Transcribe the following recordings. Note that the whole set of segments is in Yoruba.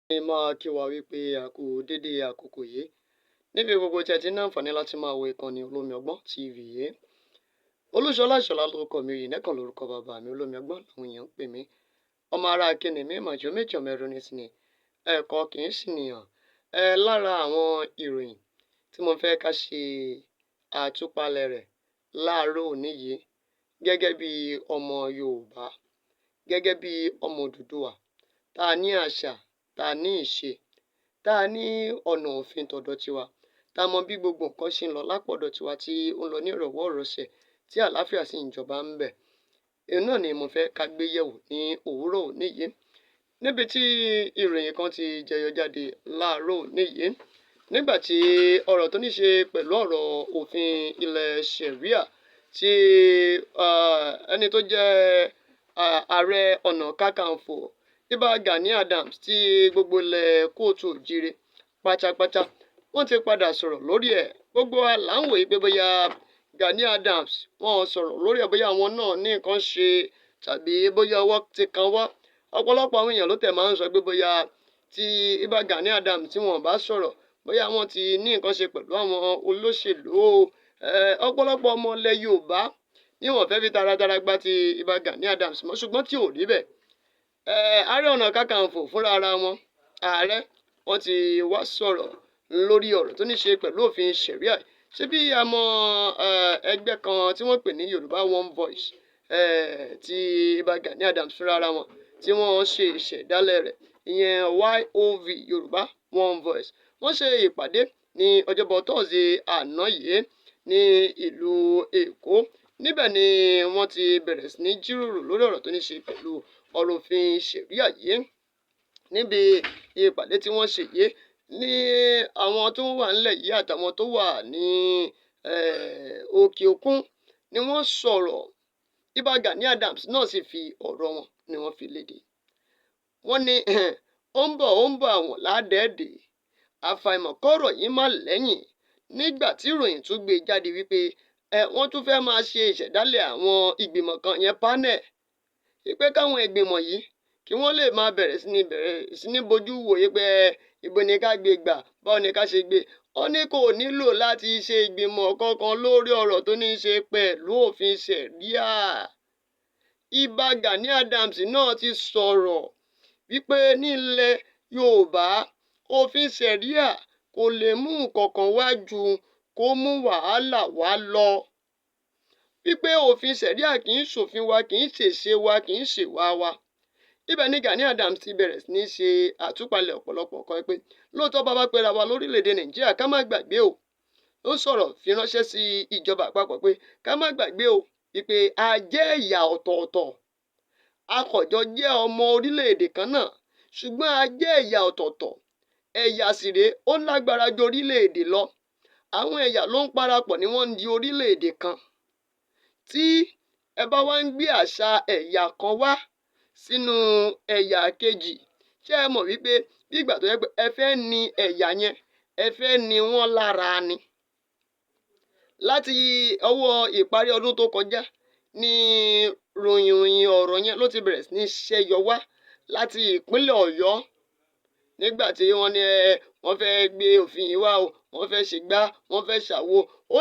Máa kí wa wípé a kú dédé àkókò yìí níbi gbogbo tí ẹ ti ní àǹfààní láti máa wo ìkànnì Olómi Ọgbọ́n TV yìí. Olúṣọlá Ìṣọ̀lá lórúkọ mi, Oyènẹ́kàn lórúkọ bàbá mi. Olómi Ọgbọ́n làwọn èèyàn ń pè mí. Ọmọ ara akíni mi màjò méjì ọmọ ẹrú ní sinmi ẹ̀kọ́ kì í sì nìyàn. Lára àwọn ìròyìn tí mo fẹ́ ká ṣe àtúpalẹ̀ rẹ̀ láàárọ̀ òní yìí gẹ́gẹ́ bí ọmọ Yorùbá, gẹ́gẹ́ bí ọmọ Odùduwà, tá a ní àṣà, tá a ní ìṣe, tá a ní ọ̀nà òfin tọ̀dọ̀ tiwa, tá a mọ bí gbogbo nǹkan ṣe ń lọ lápọ̀dọ̀ tiwa tí ó ń lọ ní ìrọ̀wọ́ ìrọsẹ̀ tí àlàáfíà sì ń jọba ń bẹ̀. Èyí náà ni mo fẹ́ ká gbé yẹ̀wò ní òwúrọ̀ òní yìí. Níbi tí ìròyìn kan ti jẹyọ jáde láàárọ̀ òní yìí, nígbà tí ọ̀rọ̀ tó ní ṣe pẹ̀lú ọ̀rọ̀ òfin ilẹ̀ Sharia tí ẹni tó jẹ́ ààrẹ ọ̀nà kakanfò Ìbà Gani Adams tí gbogbo ilẹ̀ kóòtù òjire pátápátá wọ́n ti padà sọ̀rọ̀ lórí ẹ̀. Gbogbo wa là ń wòye pé bóyá Gani Adams wọ́n sọ̀rọ̀ lórí ẹ̀, bóyá àwọn náà ní nǹkan ṣe tàbí bóyá ọwọ́ ti kan wá. Ọ̀pọ̀lọpọ̀ àwọn èèyàn ló tẹ̀ máa ń sọ pé bóyá tí Ìbà Gani Adams tí wọ́n bá sọ̀rọ̀ bóyá wọ́n ti ní nǹkan ṣe pẹ̀lú àwọn olóṣèlú. Ọ̀pọ̀lọpọ̀ ọmọ ilẹ̀ Yorùbá ni wọ́n fẹ́ fi taratara gba ti Ìbà Gani Adams mọ́, ṣùgbọ́n tí ò rí bẹ́ẹ̀. Ààrẹ ọ̀nà kakanfò fúnra ara wọn, ààrẹ wọn ti wá sọ̀rọ̀ lórí ọ̀rọ̀ tó ní ṣe pẹ̀lú òfin Sharia. Ṣé bí àmọ́ ẹgbẹ́ kan tí wọ́n pè ní Yorùbá One Voice tí Ìbà Gani Adams fúnra ara wọn tí wọ́n ṣe ìṣẹ̀dálẹ̀ rẹ̀, ìyẹn YOV Yorùbá One Voice. Wọ́n ṣe ìpàdé ní ọjọ́bọ̀ Thursday àná yìí ní ìlú Èkó. Níbẹ̀ ni wọ́n ti bẹ̀rẹ̀ sí ní jíròrò lórí ọ̀rọ̀ tó ní ṣe pẹ̀lú ọ̀rọ̀ òfin Sharia yìí. Níbi ìpàdé tí wọ́n ṣe yìí ní àwọn tó wà nílẹ̀ yìí àtàwọn tó wà ní òkè òkun ni wọ́n sọ̀rọ̀. Ìbà Gani Adams náà sì fi ọ̀rọ̀ wọn ni wọ́n fi léde. Wọ́n ní ó ń bọ̀ àwọn ládẹ́ẹ̀dẹ́ àfàìmọ̀ kọ́rọ̀ yìí má lẹ́yìn nígbà tí ìròyìn tún gbé jáde wípé wọ́n tún fẹ́ máa ṣe ìṣẹ̀dálẹ̀ àwọn ìgbìmọ̀ kan yẹn panel wípé káwọn ìgbìmọ̀ yìí kí wọ́n lè máa bẹ̀rẹ̀ sí ní bojú wòye pé ibo ni ká gbé gbà, báwo ni ká ṣe gbé. Ó ní kò nílò láti ṣe ìgbìmọ̀ kankan lórí ọ̀rọ̀ tó ní ṣe pẹ̀lú òfin Sharia. Ìbà Gani Adams náà ti sọ̀rọ̀ wípé nílẹ̀ Yorùbá òfin Sharia kò lè mú nǹkan kan wá ju kó mú wàhálà wá lọ. Wípé òfin Sharia kì í ṣòfin wa, kì í ṣèṣe wa, kì í ṣèwà wa. Ibẹ̀ ni Gani Adams ti bẹ̀rẹ̀ sí ní ṣe àtúpalẹ̀ ọ̀pọ̀lọpọ̀ kan pé lóòótọ́ bá pera wa lórílẹ̀‐èdè Nàìjíríà ká má gbàgbé o. Ó sọ̀rọ̀ fi ránṣẹ́ sí ìjọba àpapọ̀ pé ká má gbàgbé o wípé a jẹ́ ẹ̀yà ọ̀tọ̀ọ̀tọ̀. A kò jọ jẹ́ ọmọ orílẹ̀‐èdè kan náà, ṣùgbọ́n a jẹ́ ẹ̀yà ọ̀tọ̀ọ̀tọ̀. Ẹ̀yà sì rèé ó lágbára ju orílẹ̀‐èdè lọ. Àwọn ẹ̀yà ló ń parapọ̀ ni wọ́n ń di orílẹ̀‐èdè kan. Tí ẹ bá wá ń gbé àṣà ẹ̀yà kan wá sínú ẹ̀yà kejì, ṣé ẹ mọ̀ wípé bí ìgbà tó yẹ pé ẹ fẹ́ ni ẹ̀yà yẹn, ẹ fẹ́ ni wọ́n lára ni. Láti ọwọ́ ìparí ọdún tó kọjá ni ròyìn ọ̀rọ̀ yẹn ló ti bẹ̀rẹ̀ sí ní ṣẹ́yọ wá láti ìpínlẹ̀ Ọ̀yọ́ nígbà tí wọ́n ní wọ́n fẹ́ gbé òfin yìí wá o, wọ́n fẹ́ ṣe gbá, wọ́n fẹ́ ṣàwo. Ó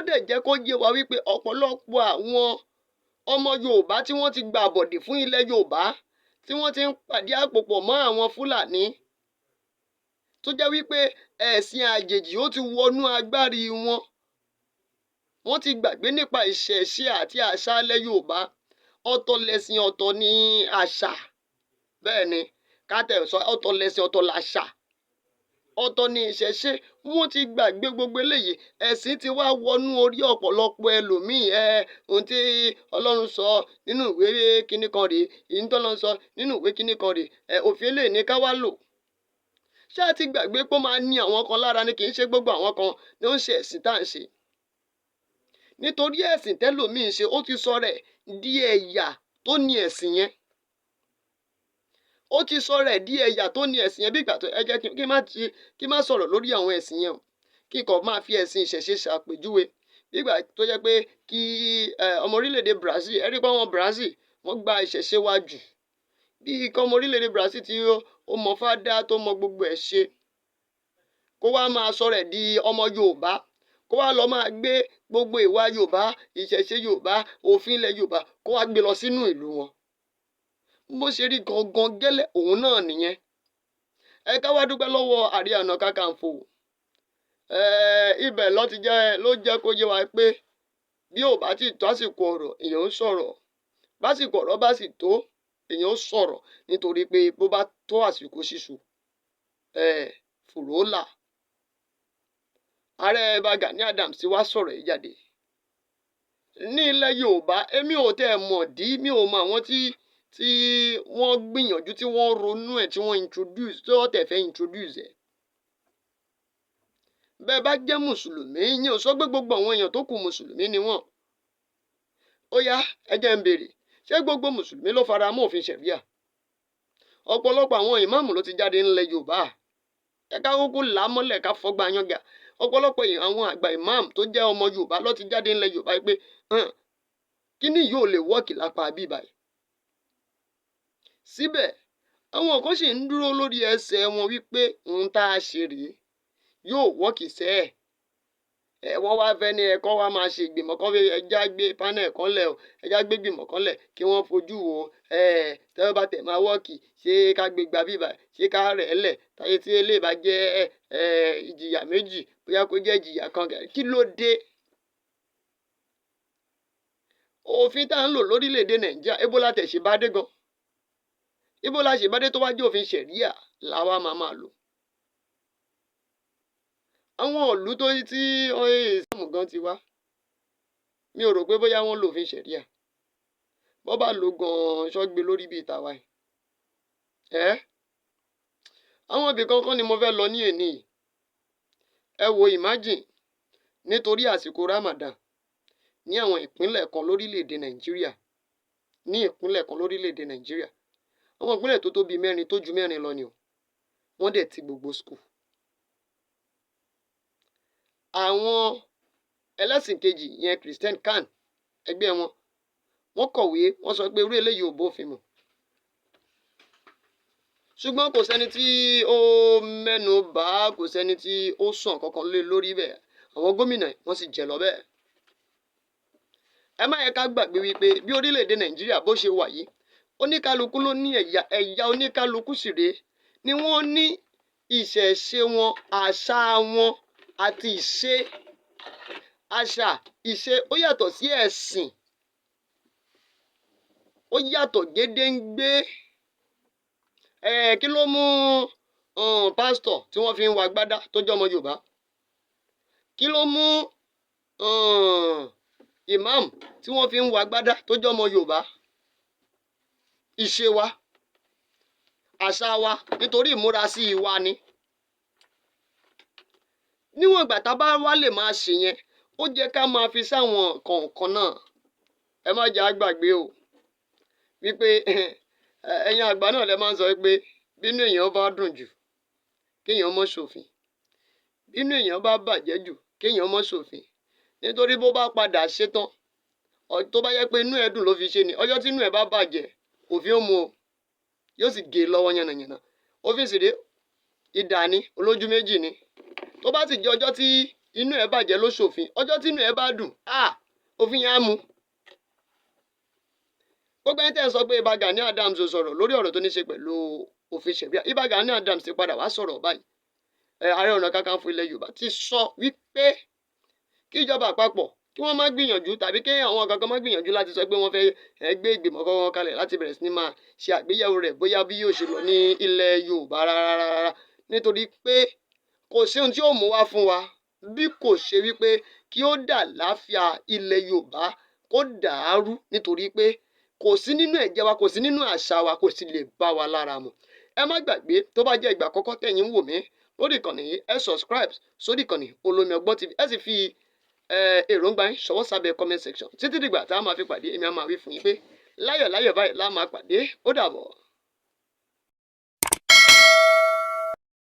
dẹ̀ jẹ́ kó yé wa wípé ọ̀pọ̀lọpọ̀ àwọn ọmọ Yorùbá tí wọ́n ti gba àbọ̀dè fún ilẹ̀ Yorùbá tí wọ́n ti ń pàdé àpòpọ̀ mọ́ àwọn Fúlàní tó jẹ́ wípé ẹ̀sìn àjèjì ó ti wọnú agbárí wọn. Wọ́n ti gbàgbé nípa ìṣẹ̀ṣe àti àṣà ilẹ̀ Yorùbá. Ọ̀tọ̀ lẹ̀sìn, ọ̀tọ̀ ni àṣà. Bẹ́ẹ̀ ni, ká tẹ̀ sọ ọ̀tọ̀ lẹ̀sìn, ọ̀tọ̀ làṣà. Ọ̀tọ̀ ni ìṣẹ̀ṣe. Wọ́n ti gbàgbé gbogbo eléyìí. Ẹ̀sìn ti wá wọnú orí ọ̀pọ̀lọpọ̀ ẹlòmíì. Ohun tí Ọlọ́run sọ nínú ìwé kíní kan rèé, èyí tí Ọlọ́run sọ nínú ìwé kíní kan rèé. Òfin eléyìí ni ká wá lò. Ṣé a ti gbàgbé pé ó máa ní àwọn kan lára ni, kì í ṣe gbogbo àwọn kan ni ó ń ṣe ẹ̀sìn tá à ń ṣe. Nítorí ẹ̀sìn tẹ́lòmíì ṣe, ó ti sọ rẹ̀ di ẹ̀yà tó ní ẹ̀sìn yẹn. Ó ti sọ rẹ̀ di ẹ̀yà tó ní ẹ̀sìn yẹn bí ìgbà tó ẹ jẹ́ kí n má sọ̀rọ̀ lórí àwọn ẹ̀sìn yẹn o. Kí n kàn máa fi ẹ̀sìn ìṣẹ̀ṣe ṣàpèjúwe. Bí ìgbà tó jẹ́ pé kí ọmọ orílẹ̀-èdè Brazil, ẹ rí pé àwọn Brazil wọ́n gba ìṣẹ̀ṣe wa jù. bí ikọ̀ ọmọ orílẹ̀-èdè Brazil tí ó mọ fádá tó mọ gbogbo ẹ̀ ṣe kó wá máa sọ rẹ̀ di ọmọ Yorùbá kó wá lọ máa gbé gbogbo ìwà Yorùbá ìṣẹ̀ṣe Yorùbá òfin ilẹ̀ Yorùbá kó wá gbé lọ sínú ìlú wọn bó ṣe rí gangan gẹ́lẹ́ òun náà nìyẹn ẹ ká wá dúpẹ́ lọ́wọ́ Ààrẹ Ọ̀nà Kakanfò ibẹ̀ ló jẹ́ kó yé wa pé bí ò bá ti tó àsìkò ọ̀rọ̀ èèyàn ń sọ̀rọ̀ básìkò ọ̀rọ̀ bá sì tó èèyàn ń sọ̀rọ̀ nítorí pé bó bá tó àsìkò ṣíṣù fùrọ́là ààrẹ Gani Adams ti wá sọ̀rọ̀ yìí jáde ní ilẹ̀ Yorùbá èmi ò tẹ́ ẹ mọ̀ dí mi ò mọ àwọn tí wọ́n gbìyànjú tí wọ́n ronú ẹ̀ tí wọ́n introduce tí wọ́n tẹ̀ fẹ́ introduce ẹ̀ bẹ́ẹ̀ bá jẹ́ mùsùlùmí yín ò sọ pé gbogbo àwọn èèyàn tó kù mùsùlùmí ni wọ́n ó yá ẹ jẹ́ ń béèrè ṣé gbogbo mùsùlùmí ló fara mọ́ òfin ṣẹ̀ríà ọ̀pọ̀lọpọ̀ àwọn ìmáàmù ló ti jáde ńlẹ̀ Yorùbá ẹ ká kúkú là á mọ́lẹ̀ ká fọ́gbà yángà ọ̀pọ̀lọpọ̀ àwọn àgbà ìmáàmù tó jẹ́ ọmọ Yorùbá ló ti jáde ńlẹ̀ Yorùbá pé kíní yóò lè wọ́ọ̀kì lápá bíbá yìí síbẹ̀ àwọn kan sì ń dúró lórí ẹsẹ̀ wọn wípé ohun tá a ṣe rèé yóò wọ́ọ̀kì sẹ́ẹ̀ wọ́n wá fẹ́ ní ẹ̀kọ́ wá máa ṣe ìgbìmọ̀ kan ẹja gbé panel kan lẹ̀ o ẹja gbé ìgbìmọ̀ kan lẹ̀ kí wọ́n fojú wo tẹ́wọ́ bá tẹ̀ máa wọ́ọ̀kì ṣé ká gbé gba bíbà ṣé ká rẹ̀ ẹ́ lẹ̀ táyé tí eléyìí bá jẹ́ ìjìyà méjì bóyá kó jẹ́ ìjìyà kan kí ló dé. òfin tá à ń lò lórílẹ̀‐èdè Nàìjíríà ibo la tẹ̀ ṣe bá dé gan ibo la ṣe bá dé tó wá jẹ́ òfin ṣẹ̀ríà làwa máa lò. àwọn ìlú tó tí ìsìlámù gan ti wá mi ò rò pé bóyá wọ́n lòfin ṣẹ̀ríà bọ́ bá lò gan-an ṣọ́gbé lórí bíi tàwa ẹ̀ àwọn ibì kankan ni mo fẹ́ lọ ní èní yìí ẹ wo imagine nítorí àsìkò Ramadan ní àwọn ìpínlẹ̀ kan lórílẹ̀‐èdè Nàìjíríà àwọn ìpínlẹ̀ tó tó bíi mẹ́rin tó ju mẹ́rin lọ ni o wọ́n dẹ̀ ti gbogbo school àwọn ẹlẹ́sìn kejì yẹn Christian CAN ẹgbẹ́ wọ́n kọ̀wé wọ́n sọ pé irú eléyìí ò bófin mu ṣùgbọ́n kò sẹ́ni tí ó mẹ́nu bà kò sẹ́ni tí ó sàn kankan lé lórí bẹ́ẹ̀ àwọn gómìnà wọ́n sì jẹ lọ bẹ́ẹ̀. ẹ má yẹ ká gbàgbé wípé bí orílẹ̀-èdè Nàìjíríà bó ṣe wà yìí oníkálukú ló ní ẹ̀yà oníkálukú sì rèé ni wọ́n ní ìṣẹ̀ṣe wọn àṣà wọn àti ìṣe àṣà ìṣe ó yàtọ̀ sí ẹ̀sìn ó yàtọ̀ gédéǹgbé kí ló mú pásítọ̀ tí wọ́n fi ń wa gbádá tó jẹ́ ọmọ Yorùbá kí ló mú imam tí wọ́n fi ń wa gbádá tó jẹ́ ọmọ Yorùbá ìṣe wa àṣà wa nítorí ìmúrasí wa ni níwọ̀n ìgbà tá a bá wá lè máa ṣe yẹn ó jẹ́ ká máa fi sáwọn kọ̀ọ̀kan náà ẹ má jẹ́ àgbàgbé o wípé ẹ̀yin àgbà náà lẹ máa ń sọ pé bínú èèyàn bá dùn jù kéèyàn mọ́ ṣòfin bínú èèyàn bá bàjẹ́ jù kéèyàn mọ́ ṣòfin nítorí bó bá padà ṣetán tó bá yẹ pé inú ẹ̀ dùn ló fi ṣe ni ọjọ́ tí inú ẹ̀ bá bàjẹ́ òfin ó mú o yóò sì gé e lọ́wọ́ yànnàyànnà òfin sì dé idà ni olójú méjì ni tó bá sì jẹ́ ọjọ́ tí inú ẹ̀ bàjẹ́ ló ṣòfin ọjọ́ tí inú ẹ̀ bá dùn òfin yẹn á mú. gbogbo ẹni tẹ́ ẹ sọ pé Ìbà Gani Adams sọ̀rọ̀ lórí ọ̀rọ̀ tó ní ṣe pẹ̀lú òfin ṣẹ̀ríà Ìbà Gani Adams ti padà wá sọ̀rọ̀ báyìí Ààrẹ Ọ̀nà Kakanfò ilẹ̀ Yorùbá ti sọ wípé kí ìjọba àpapọ̀ kí wọ́n má gbìyànjú tàbí kí àwọn kankan má gbìyànjú láti sọ pé wọ́n fẹ́ gbé ìgbìmọ̀ kankan kalẹ̀ láti bẹ̀rẹ̀ sí ní máa ṣe àgbéyẹ̀wò rẹ̀ bóyá bí yóò ṣe lọ ní ilẹ̀ Yorùbá rárá nítorí pé kò sí ohun tí ó mú wá fún wa bí kò ṣe wípé kí ó dà láfíà ilẹ̀ Yorùbá kó dàárú nítorí pé kò sí nínú ẹ̀jẹ̀ wa kò sí nínú àṣà wa kò sì lè bá wa lára mu. ẹ má gbàgbé tó bá jẹ́ ìgbà àkọ́kọ́ tẹ̀yin ń wò mí lórí ìkànnì yìí ẹ subscribe sórí ìkànnì Olómi Ọgbọ́n TV ẹ sì fi èròǹgbà yín ṣọwọ́ sábẹ́ comment section títí dìgbà tá a máa fi pàdé èmi á máa wí fún yín pé láyọ̀ láyọ̀ báyìí lá máa pàdé ó dàbọ̀.